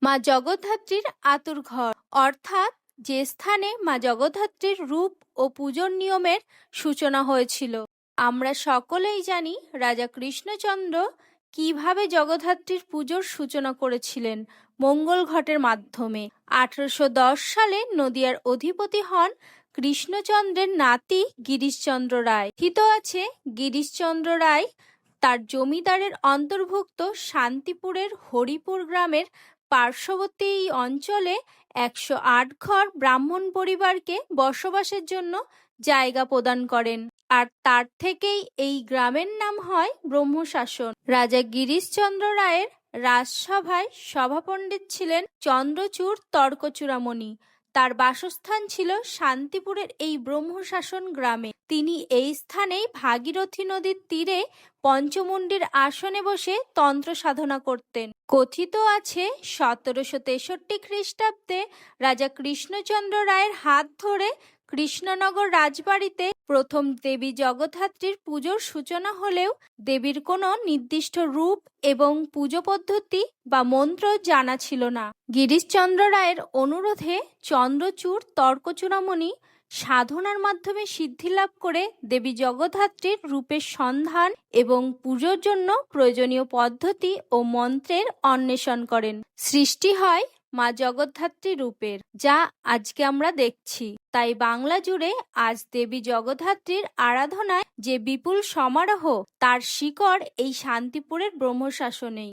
মা জগদ্ধাত্রীর আতুরঘর অর্থাৎ যে স্থানে মা জগদ্ধাত্রীর রূপ ও পুজোর নিয়মের সূচনা হয়েছিল। আমরা সকলেই জানি রাজা কৃষ্ণচন্দ্র কিভাবে জগদ্ধাত্রীর পুজোর সূচনা করেছিলেন মঙ্গল ঘটের মাধ্যমে। 1810 সালে নদিয়ার অধিপতি হন কৃষ্ণচন্দ্রের নাতি গিরিশচন্দ্র রায়। কথিত আছে গিরিশচন্দ্র রায় তার জমিদারের অন্তর্ভুক্ত শান্তিপুরের হরিপুর গ্রামের পার্শ্ববর্তী এই অঞ্চলে 108 ঘর ব্রাহ্মণ পরিবারকে বসবাসের জন্য জায়গা প্রদান করেন, আর তার থেকেই এই গ্রামের নাম হয় ব্রহ্মশাসন। রাজা গিরিশচন্দ্র রায়ের রাজসভায় সভাপণ্ডিত ছিলেন চন্দ্রচূড় তর্কচূড়ামণি। তার বাসস্থান ছিল শান্তিপুরের এই ব্রহ্মশাসন গ্রামে। তিনি এই স্থানেই ভাগীরথী নদীর তীরে পঞ্চমুণ্ডির আসনে বসে তন্ত্র সাধনা করতেন। কথিত আছে 1763 খ্রিস্টাব্দে রাজা কৃষ্ণচন্দ্র রায়ের হাত ধরে কৃষ্ণনগর রাজবাড়িতে প্রথম দেবী জগদ্ধাত্রীর পুজোর সূচনা হলেও দেবীর কোনো নির্দিষ্ট রূপ এবং পুজো পদ্ধতি বা মন্ত্র জানা ছিল না। গিরিশচন্দ্র রায়ের অনুরোধে চন্দ্রচূড় তর্কচূড়ামণি সাধনার মাধ্যমে সিদ্ধি লাভ করে দেবী জগদ্ধাত্রীর রূপের সন্ধান এবং পুজোর জন্য প্রয়োজনীয় পদ্ধতি ও মন্ত্রের অন্বেষণ করেন। সৃষ্টি হয় মা জগদ্ধাত্রী রূপের, যা আজকে আমরা দেখছি। তাই বাংলা জুড়ে আজ দেবী জগদ্ধাত্রীর আরাধনায় যে বিপুল সমারোহ, তার শিকড় এই শান্তিপুরের ব্রহ্মশাসনেই।